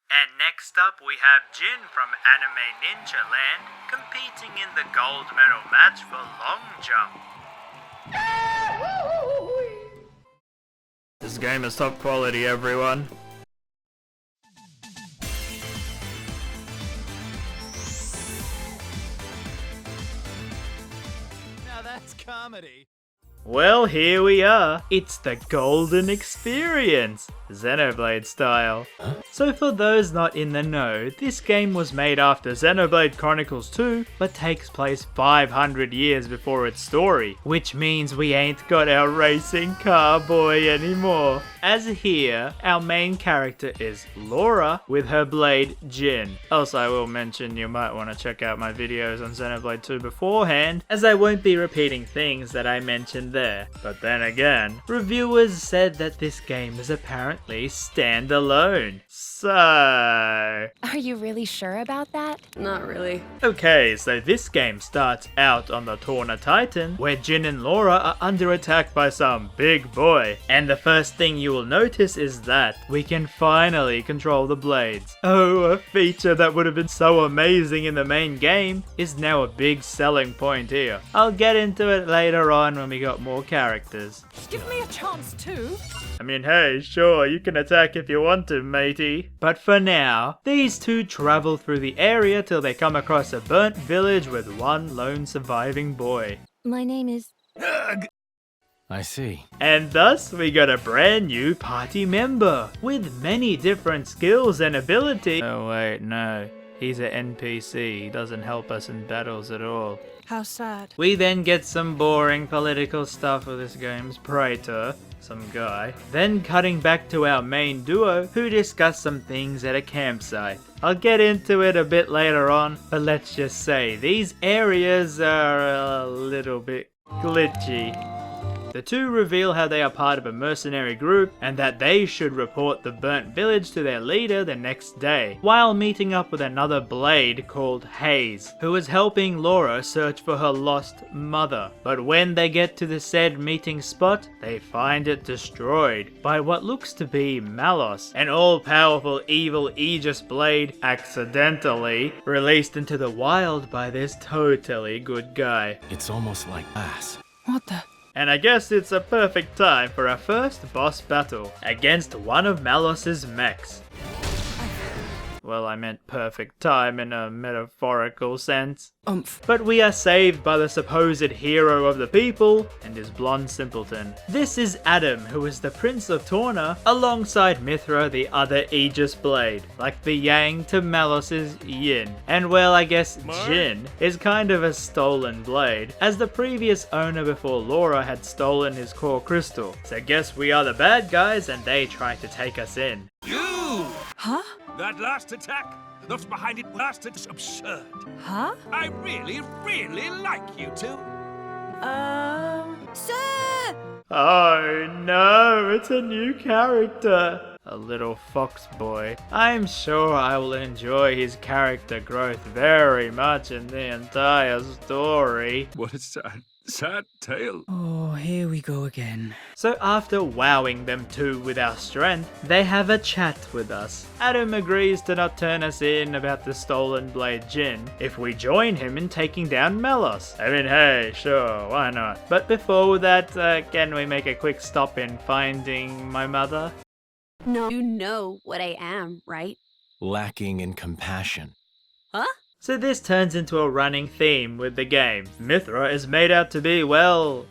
And next up we have Jin from Anime Ninja Land competing in the gold medal match for long jump. This game is top quality, everyone. Now that's comedy. Well, here we are. It's the Golden Experience, Xenoblade style. So for those not in the know, this game was made after Xenoblade Chronicles 2, but takes place 500 years before its story, which means we ain't got our racing car boy anymore. As here, our main character is Laura with her blade Jin. Also, I will mention you might want to check out my videos on Xenoblade 2 beforehand, as I won't be repeating things that I mentioned there. But then again, reviewers said that this game is apparently standalone. So... Are you really sure about that? Not really. Okay, so this game starts out on the Torna Titan, where Jin and Laura are under attack by some big boy. And the first thing you will notice is that we can finally control the blades. Oh, a feature that would have been so amazing in the main game is now a big selling point here. I'll get into it later on when we got more characters. Give me a chance too. I mean, hey, sure, you can attack if you want to, matey. But for now, these two travel through the area till they come across a burnt village with one lone surviving boy. My name is... I see. And thus, we got a brand new party member with many different skills and ability. Oh wait, no. He's an NPC, he doesn't help us in battles at all. How sad. We then get some boring political stuff with this game's Praetor, some guy. Then cutting back to our main duo, who discuss some things at a campsite. I'll get into it a bit later on, but let's just say these areas are a little bit glitchy. The two reveal how they are part of a mercenary group and that they should report the burnt village to their leader the next day, while meeting up with another blade called Hayes, who is helping Laura search for her lost mother. But when they get to the said meeting spot, they find it destroyed by what looks to be Malos, an all-powerful evil Aegis blade accidentally released into the wild by this totally good guy. It's almost like ass. What the? And I guess it's a perfect time for our first boss battle against one of Malos's mechs. Well, I meant perfect time in a metaphorical sense. But we are saved by the supposed hero of the people and his blonde simpleton. This is Adam, who is the Prince of Torna, alongside Mithra, the other Aegis blade, like the yang to Malos's yin. And well, I guess Jin is kind of a stolen blade, as the previous owner before Laura had stolen his core crystal. So guess we are the bad guys and they try to take us in. Huh? That last attack, those behind it blasted is absurd. Huh? I really like you two. Sir! Oh no, it's a new character. A little fox boy. I'm sure I will enjoy his character growth very much in the entire story. What a sad tale. Oh, here we go again. So after wowing them two with our strength, they have a chat with us. Adam agrees to not turn us in about the stolen blade Jin if we join him in taking down Malos. I mean, hey, sure, why not? But before that, can we make a quick stop in finding my mother? No, you know what I am, right? Lacking in compassion. Huh? So this turns into a running theme with the game. Mithra is made out to be, well,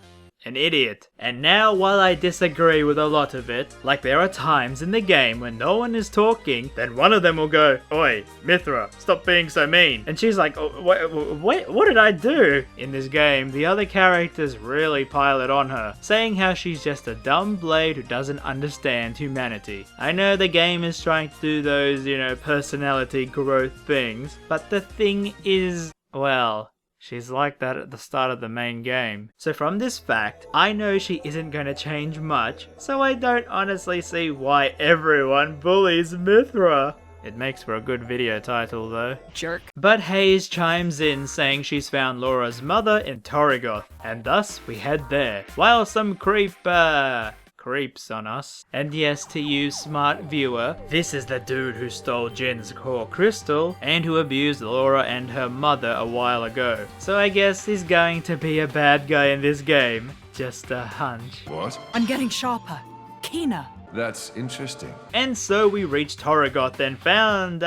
an idiot. And now, while I disagree with a lot of it, like there are times in the game when no one is talking, then one of them will go, "Oi, Mithra, stop being so mean." And she's like, "Oh, wait, what did I do?" In this game, the other characters really pile it on her, saying how she's just a dumb blade who doesn't understand humanity. I know the game is trying to do those, personality growth things, but the thing is, well, she's like that at the start of the main game. So from this fact, I know she isn't going to change much, so I don't honestly see why everyone bullies Mithra. It makes for a good video title though. Jerk. But Hayes chimes in saying she's found Laura's mother in Torrigoth, and thus we head there, while some creep creeps on us. And yes, to you smart viewer, this is the dude who stole Jin's core crystal and who abused Laura and her mother a while ago. So I guess he's going to be a bad guy in this game. Just a hunch. What? I'm getting sharper, keener. That's interesting. And so we reached Torgoth and found,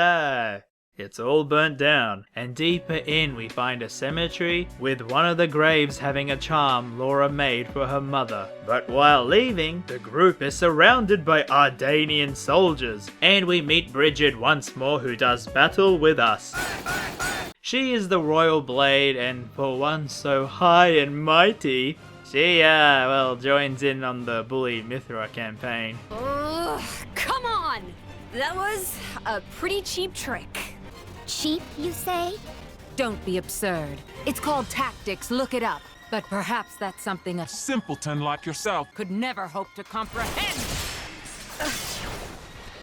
it's all burnt down. And deeper in we find a cemetery with one of the graves having a charm Laura made for her mother. But while leaving, the group is surrounded by Ardanian soldiers. And we meet Bridget once more, who does battle with us. She is the royal blade, and for one so high and mighty, she, joins in on the Bully Mithra campaign. Ugh, come on! That was a pretty cheap trick. Cheap, you say? Don't be absurd. It's called tactics, look it up. But perhaps that's something a Simpleton like yourself. could never hope to comprehend.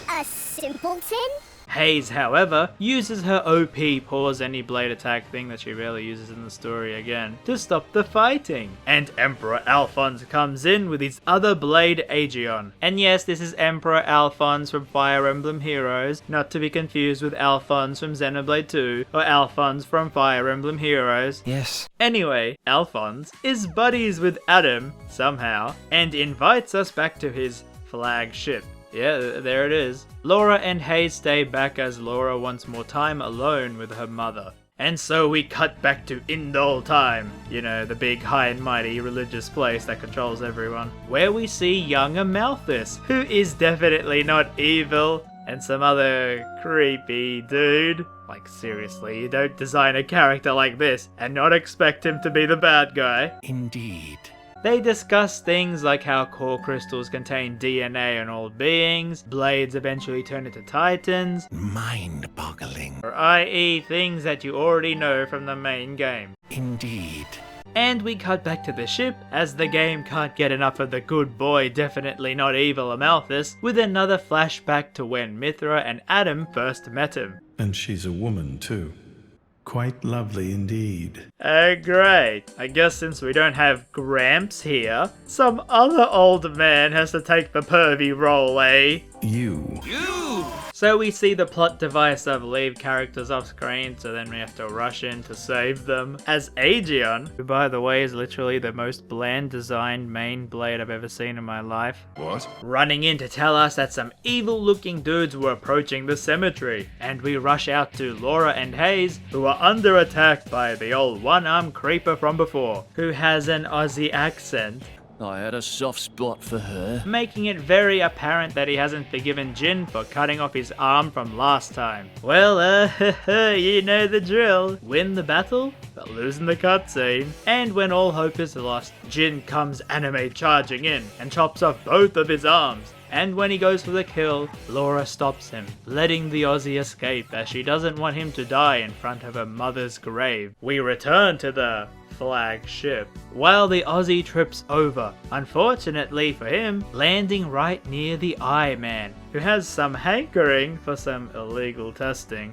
A simpleton? Hayes, however, uses her OP pause any blade attack thing that she rarely uses in the story again to stop the fighting. And Emperor Alphonse comes in with his other blade Aegeon. And yes, this is Emperor Alphonse from Fire Emblem Heroes, not to be confused with Alphonse from Xenoblade 2 or Alphonse from Fire Emblem Heroes. Yes. Anyway, Alphonse is buddies with Adam somehow and invites us back to his flagship. Yeah, there it is. Laura and Hayes stay back as Laura wants more time alone with her mother. And so we cut back to Indol time, you know, the big high and mighty religious place that controls everyone, where we see young Amalthus, who is definitely not evil, and some other creepy dude. Like seriously, you don't design a character like this and not expect him to be the bad guy. Indeed. They discuss things like how core crystals contain DNA in all beings, blades eventually turn into titans, Mind-boggling. or i.e. things that you already know from the main game. Indeed. And we cut back to the ship, as the game can't get enough of the good boy, definitely not evil Amalthus, with another flashback to when Mithra and Adam first met him. And she's a woman, too. Quite lovely indeed. Great. I guess since we don't have Gramps here, some other old man has to take the pervy role, eh? You. So we see the plot device of leave characters off screen, so then we have to rush in to save them. As Aegeon, who by the way is literally the most bland designed main blade I've ever seen in my life, What? running in to tell us that some evil looking dudes were approaching the cemetery. And we rush out to Laura and Hayes, who are under attack by the old one-armed creeper from before, who has an Aussie accent, I had a soft spot for her. making it very apparent that he hasn't forgiven Jin for cutting off his arm from last time. Well, you know the drill. Win the battle, but lose in the cutscene. And when all hope is lost, Jin comes anime charging in and chops off both of his arms. And when he goes for the kill, Laura stops him, letting the Aussie escape as she doesn't want him to die in front of her mother's grave. We return to the flagship, while the Aussie trips over, unfortunately for him, landing right near the Eye Man, who has some hankering for some illegal testing.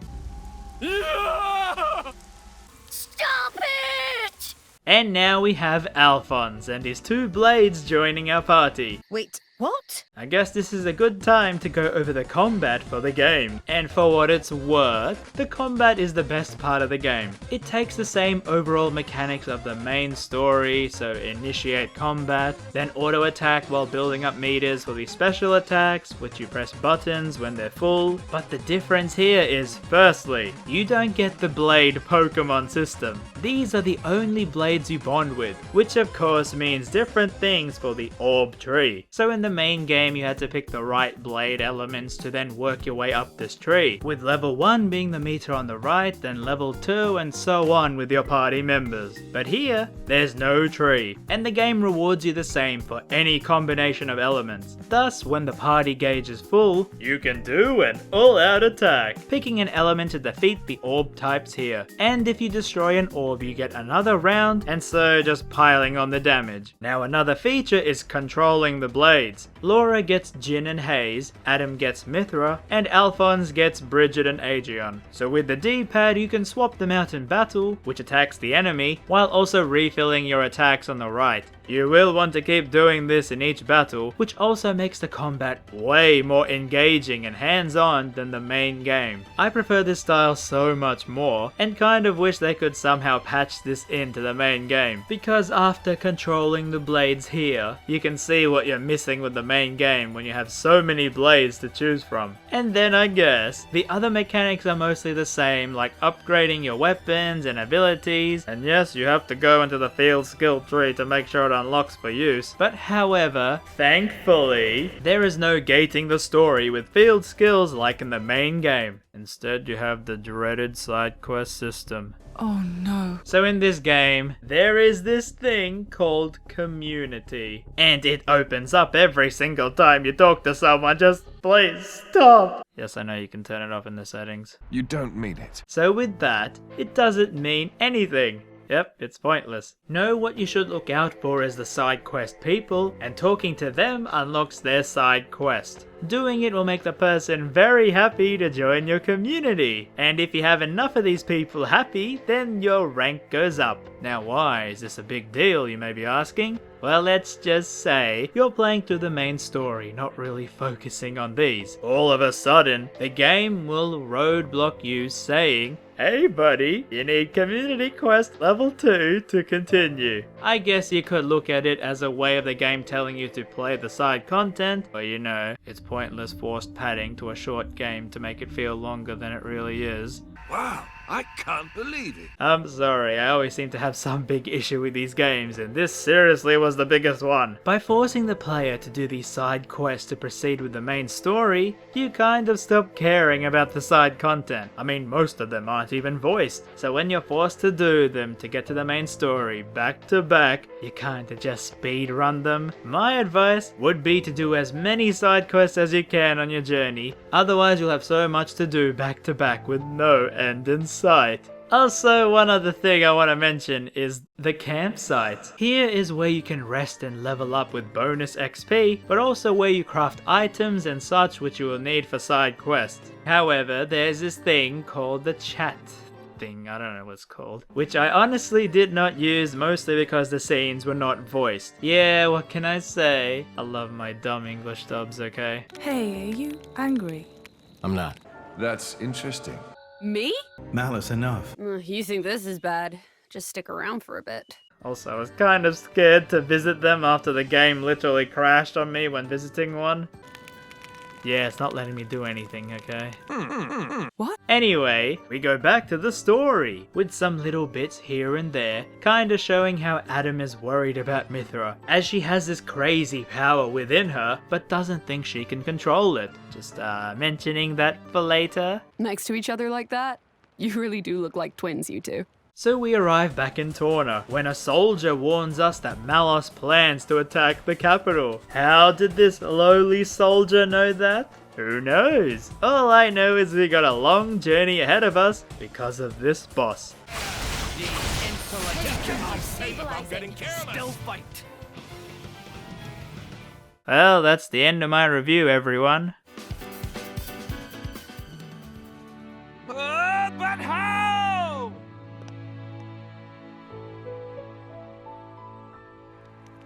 Stop it! And now we have Alphonse and his two blades joining our party. Wait, what? I guess this is a good time to go over the combat for the game. And for what it's worth, the combat is the best part of the game. It takes the same overall mechanics of the main story, so initiate combat, then auto attack while building up meters for the special attacks, which you press buttons when they're full. But the difference here is, firstly, you don't get the blade Pokemon system. These are the only blades you bond with, which of course means different things for the orb tree. So in the main game you had to pick the right blade elements to then work your way up this tree, with level 1 being the meter on the right, then level 2 and so on with your party members. But here, there's no tree, and the game rewards you the same for any combination of elements. Thus, when the party gauge is full, you can do an all-out attack, picking an element to defeat the orb types here. And if you destroy an orb you get another round, and so just piling on the damage. Now another feature is controlling the blades. Laura gets Jin and Hayes, Adam gets Mithra, and Alphonse gets Bridget and Aegeon. So with the D-pad you can swap them out in battle, which attacks the enemy, while also refilling your attacks on the right. You will want to keep doing this in each battle, which also makes the combat way more engaging and hands-on than the main game. I prefer this style so much more, and kind of wish they could somehow patch this into the main game, because after controlling the blades here, you can see what you're missing with the main game when you have so many blades to choose from. And then I guess, the other mechanics are mostly the same, like upgrading your weapons and abilities, and yes, you have to go into the field skill tree to make sure it unlocks for use, but however, thankfully, there is no gating the story with field skills like in the main game. Instead, you have the dreaded side quest system. Oh no. So in this game, there is this thing called community, and it opens up every single time you talk to someone. Just please stop. Yes, I know you can turn it off in the settings. You don't mean it. So with that, it doesn't mean anything. Yep, it's pointless. Know what you should look out for as the side quest people, and talking to them unlocks their side quest. Doing it will make the person very happy to join your community, and if you have enough of these people happy, then your rank goes up. Now why is this a big deal, you may be asking? Well, let's just say you're playing through the main story, not really focusing on these. All of a sudden, the game will roadblock you saying, "Hey buddy, you need community quest level 2 to continue." I guess you could look at it as a way of the game telling you to play the side content, but you know, it's pointless forced padding to a short game to make it feel longer than it really is. Wow, I can't believe it. I'm sorry, I always seem to have some big issue with these games, and this seriously was the biggest one. By forcing the player to do these side quests to proceed with the main story, you kind of stop caring about the side content. I mean, most of them aren't even voiced, so when you're forced to do them to get to the main story back to back, you kinda just speed run them. My advice would be to do as many side quests as you can on your journey, otherwise you'll have so much to do back to back with no end in sight. Also, one other thing I want to mention is the campsite. Here is where you can rest and level up with bonus XP, but also where you craft items and such which you will need for side quests. However, there's this thing called the chat thing, I don't know what it's called, which I honestly did not use, mostly because the scenes were not voiced. Yeah, what can I say? I love my dumb English dubs, okay? Hey, are you angry? I'm not. That's interesting. Me? Malice, enough. You think this is bad? Just stick around for a bit. Also, I was kind of scared to visit them after the game literally crashed on me when visiting one. Yeah, it's not letting me do anything, okay? What? Anyway, we go back to the story, with some little bits here and there, kinda showing how Adam is worried about Mithra, as she has this crazy power within her, but doesn't think she can control it. Just mentioning that for later. Next to each other like that? You really do look like twins, you two. So we arrive back in Torna, when a soldier warns us that Malos plans to attack the capital. How did this lowly soldier know that? Who knows? All I know is we got a long journey ahead of us because of this boss. Well, that's the end of my review, everyone. But how?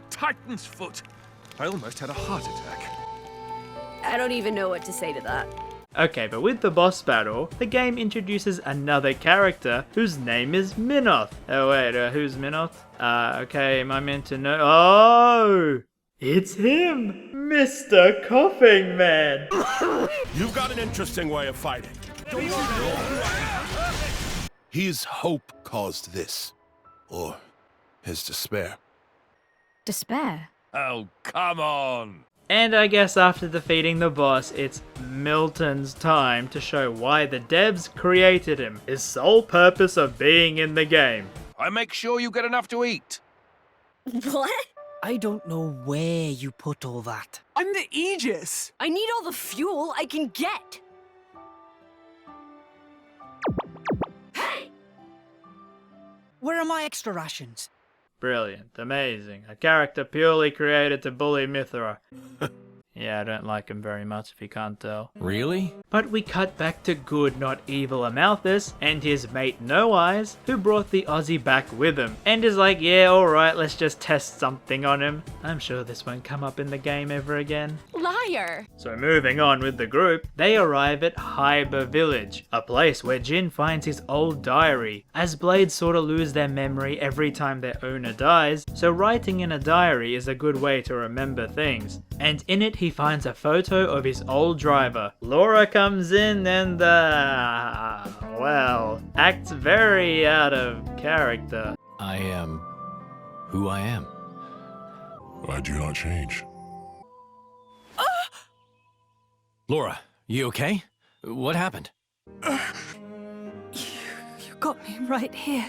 Titan's foot. I almost had a heart attack. I don't even know what to say to that. Okay, but with the boss battle, the game introduces another character whose name is Minoth. Oh wait, who's Minoth? Okay, am I meant to know? Oh! It's him! Mr. Coughing Man! You've got an interesting way of fighting. His hope caused this. Or his despair. Despair? Oh, come on. And I guess after defeating the boss, it's Milton's time to show why the devs created him, his sole purpose of being in the game. I make sure you get enough to eat. What? I don't know where you put all that. I'm the Aegis! I need all the fuel I can get. Where are my extra rations? Brilliant, amazing, a character purely created to bully Mithra. Yeah, I don't like him very much if you can't tell. Really? But we cut back to good, not evil Amalthus and his mate No Eyes, who brought the Aussie back with him, and is like, yeah, alright, let's just test something on him. I'm sure this won't come up in the game ever again. Liar! So moving on with the group, they arrive at Hyber Village, a place where Jin finds his old diary, as blades sorta lose their memory every time their owner dies, so writing in a diary is a good way to remember things. And in it he finds a photo of his old driver. Laura comes in and well, acts very out of character. I am who I am. I do not change. Laura, you okay? What happened? You got me right here.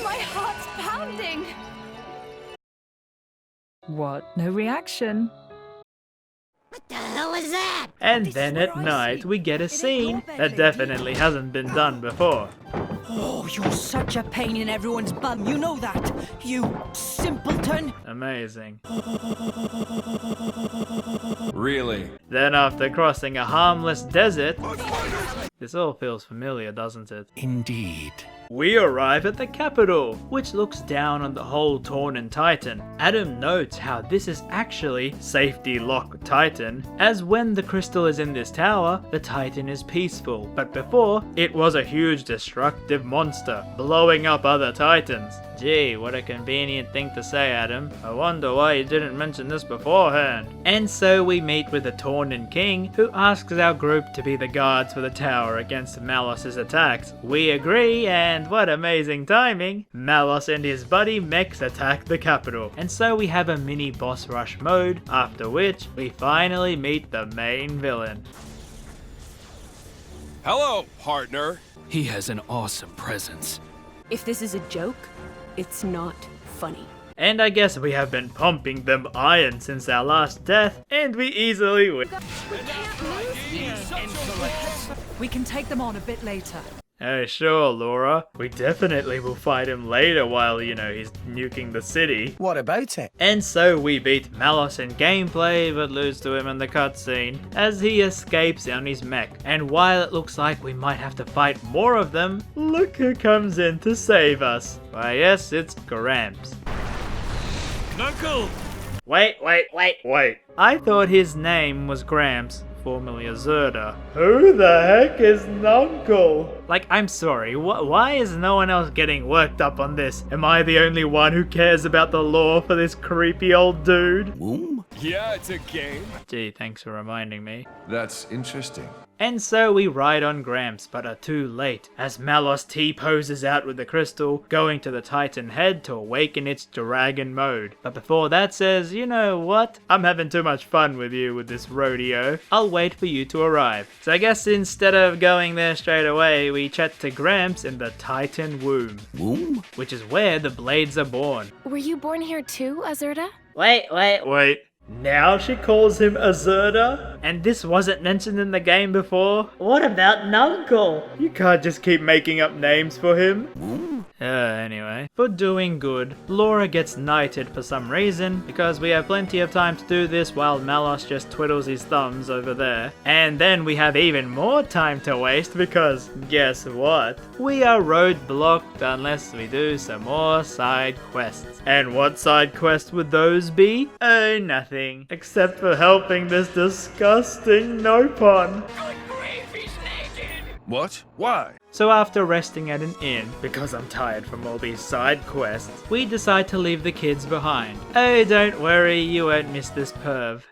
My heart's pounding! What? No reaction? What the hell is that? And then at night we get a scene that definitely hasn't been done before. Oh, you're such a pain in everyone's bum. You know that, you simpleton. Amazing. Really? Then after crossing a harmless desert, this all feels familiar, doesn't it? Indeed. We arrive at the capital, which looks down on the whole Tornan Titan. Adam notes how this is actually Safety Lock Titan, as when the crystal is in this tower, the Titan is peaceful, but before, it was a huge destructive monster, blowing up other Titans. Gee, what a convenient thing to say, Adam. I wonder why you didn't mention this beforehand. And so we meet with the Tornan King, who asks our group to be the guards for the tower against Malos' attacks. We agree, and what amazing timing! Malos and his buddy Mex attack the capital. And so we have a mini boss rush mode, after which we finally meet the main villain. Hello, partner. He has an awesome presence. If this is a joke, it's not funny. And I guess we have been pumping them iron since our last death, and we easily win. We can take them on a bit later. Oh sure, Laura. We definitely will fight him later while, you know, he's nuking the city. What about it? And so we beat Malos in gameplay, but lose to him in the cutscene, as he escapes on his mech. And while it looks like we might have to fight more of them, look who comes in to save us. Why yes, it's Gramps. Knuckle! Wait. I thought his name was Gramps, formerly Azurda. Who the heck is Nuncle? Like, I'm sorry, why is no one else getting worked up on this? Am I the only one who cares about the lore for this creepy old dude? Womb? Yeah, it's a game. Gee, thanks for reminding me. That's interesting. And so we ride on Gramps, but are too late, as Malos T-poses out with the crystal, going to the Titan head to awaken its dragon mode. But before that says, you know what? I'm having too much fun with you with this rodeo. I'll wait for you to arrive. So I guess instead of going there straight away, we chat to Gramps in the Titan womb. Womb? Which is where the blades are born. Were you born here too, Azurda? Wait. Now she calls him Azurda? And this wasn't mentioned in the game before? What about Nuncle? You can't just keep making up names for him. Anyway, for doing good, Laura gets knighted for some reason, because we have plenty of time to do this while Malos just twiddles his thumbs over there. And then we have even more time to waste because, guess what? We are roadblocked unless we do some more side quests. And what side quests would those be? Oh, nothing. Except for helping this disgusting Nopon. What? Why? So after resting at an inn, because I'm tired from all these side quests, we decide to leave the kids behind. Oh, don't worry, you won't miss this perv.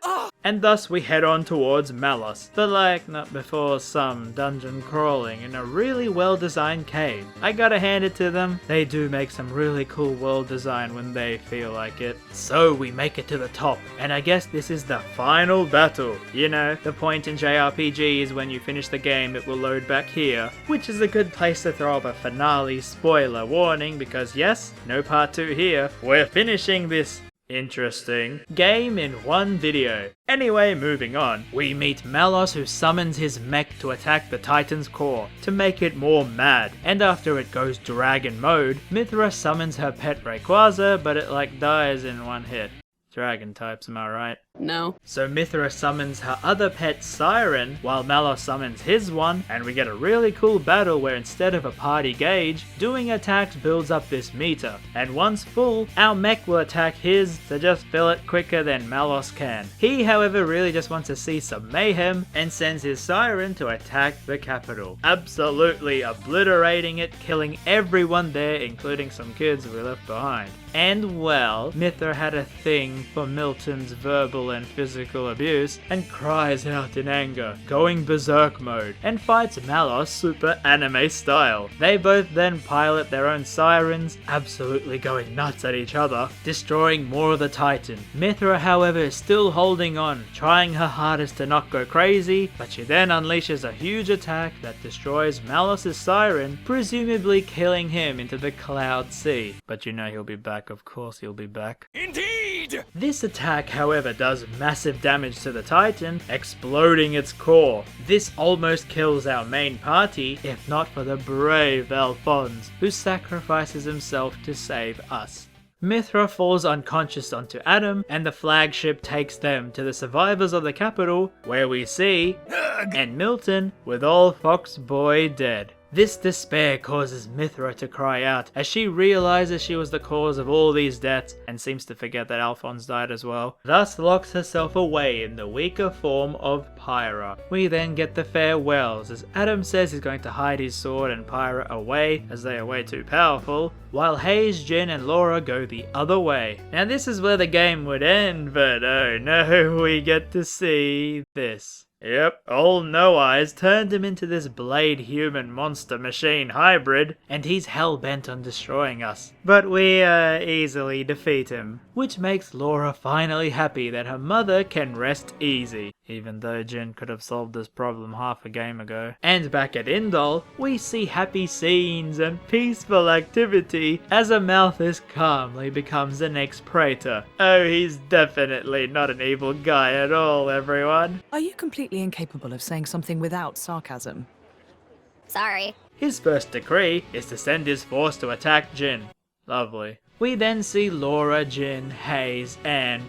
And thus we head on towards Malos, but like not before some dungeon crawling in a really well designed cave. I gotta hand it to them, they do make some really cool world design when they feel like it. So we make it to the top, and I guess this is the final battle. You know, the point in JRPG is when you finish the game it will load back here, which is a good place to throw up a finale spoiler warning because yes, no part 2 here, we're finishing this interesting game in one video. Anyway, moving on, we meet Malos who summons his mech to attack the Titan's core to make it more mad, and after it goes dragon mode, Mithra summons her pet Rayquaza, but it like dies in one hit. Dragon types, am I right? No. So Mithra summons her other pet Siren, while Malos summons his one, and we get a really cool battle where instead of a party gauge, doing attacks builds up this meter, and once full, our mech will attack his to just fill it quicker than Malos can. He, however, really just wants to see some mayhem, and sends his Siren to attack the capital, absolutely obliterating it, killing everyone there, including some kids we left behind. And well, Mithra had a thing for Milton's verbal and physical abuse and cries out in anger, going berserk mode, and fights Malos super anime style. They both then pilot their own sirens, absolutely going nuts at each other, destroying more of the Titan. Mithra, however, is still holding on, trying her hardest to not go crazy, but she then unleashes a huge attack that destroys Malos' siren, presumably killing him into the cloud sea. But you know he'll be back. Of course he'll be back. Indeed! This attack, however, does massive damage to the Titan, exploding its core. This almost kills our main party, if not for the brave Alphonse, who sacrifices himself to save us. Mithra falls unconscious onto Adam, and the flagship takes them to the survivors of the capital, where we see and Milton with old Fox Boy dead. This despair causes Mithra to cry out as she realizes she was the cause of all these deaths and seems to forget that Alphonse died as well, thus locks herself away in the weaker form of Pyra. We then get the farewells as Adam says he's going to hide his sword and Pyra away as they are way too powerful, while Hayes, Jin and Laura go the other way. Now this is where the game would end, but oh no, we get to see this. Yep, old No Eyes turned him into this blade human monster machine hybrid, and he's hell-bent on destroying us. But we easily defeat him, which makes Laura finally happy that her mother can rest easy, even though Jin could have solved this problem half a game ago. And back at Indol, we see happy scenes and peaceful activity as Amalthus calmly becomes the next Praetor. Oh, he's definitely not an evil guy at all, everyone. Are you completely incapable of saying something without sarcasm? Sorry. His first decree is to send his force to attack Jin. Lovely. We then see Laura, Jin, Hayes, and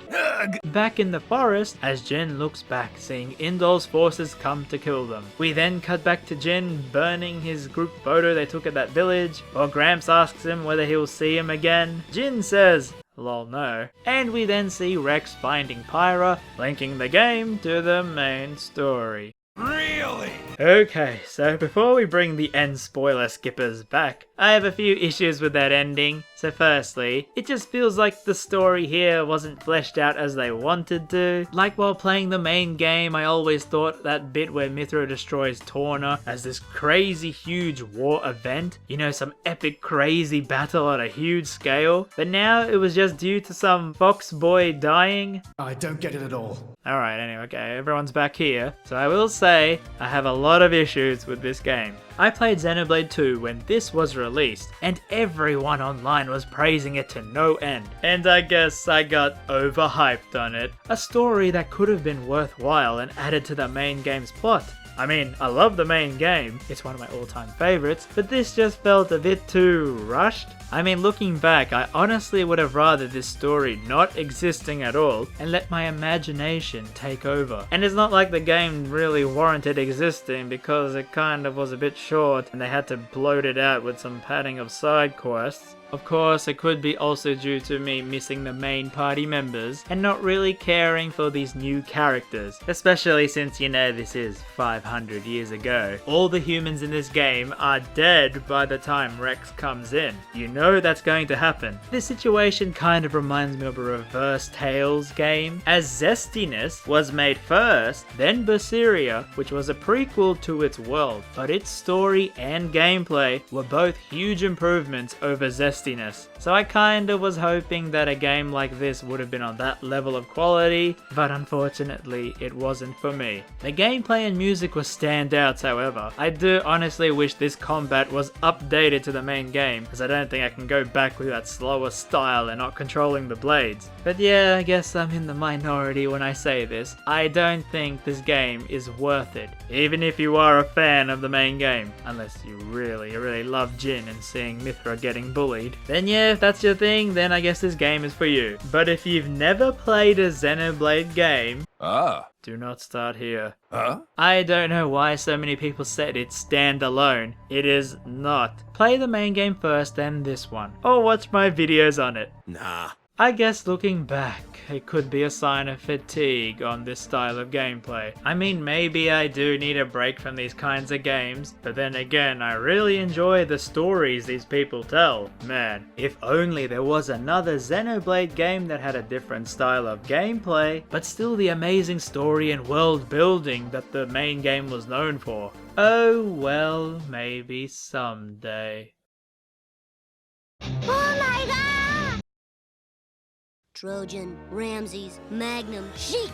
back in the forest as Jin looks back, seeing Indol's forces come to kill them. We then cut back to Jin burning his group photo they took at that village, while Gramps asks him whether he'll see him again. Jin says, lol no. And we then see Rex finding Pyra, linking the game to the main story. Really? Okay, so before we bring the end spoiler skippers back, I have a few issues with that ending. So firstly, it just feels like the story here wasn't fleshed out as they wanted to. Like while playing the main game, I always thought that bit where Mithra destroys Torna as this crazy huge war event. You know, some epic crazy battle on a huge scale. But now it was just due to some fox boy dying. I don't get it at all. Alright, anyway, okay, everyone's back here. So I will say, I have a lot of issues with this game. I played Xenoblade 2 when this was released, and everyone online was praising it to no end. And I guess I got overhyped on it. A story that could have been worthwhile and added to the main game's plot. I mean, I love the main game, it's one of my all-time favorites, but this just felt a bit too rushed. I mean, looking back, I honestly would have rather this story not existing at all and let my imagination take over. And it's not like the game really warranted existing because it kind of was a bit short and they had to bloat it out with some padding of side quests. Of course, it could be also due to me missing the main party members and not really caring for these new characters, especially since, you know, this is 500 years ago. All the humans in this game are dead by the time Rex comes in. You know that's going to happen. This situation kind of reminds me of a reverse Tales game, as Zestiness was made first, then Berseria, which was a prequel to its world, but its story and gameplay were both huge improvements over Zestiness. So I kinda was hoping that a game like this would have been on that level of quality, but unfortunately it wasn't for me. The gameplay and music were standouts, however. I do honestly wish this combat was updated to the main game, as I don't think I can go back with that slower style and not controlling the blades. But yeah, I guess I'm in the minority when I say this. I don't think this game is worth it, even if you are a fan of the main game, unless you really love Jin and seeing Mithra getting bullied. Xenoblade, then yeah, if that's your thing, then I guess this game is for you. But if you've never played a Xenoblade game, do not start here. I don't know why so many people said it's standalone. It is not. Play the main game first, then this one. Or watch my videos on it. Nah. I guess looking back, it could be a sign of fatigue on this style of gameplay. I mean, maybe I do need a break from these kinds of games, but then again, I really enjoy the stories these people tell. Man, if only there was another Xenoblade game that had a different style of gameplay, but still the amazing story and world building that the main game was known for. Oh well, maybe someday. Oh my god! Trojan, RamZaes, Magnum, Sheik!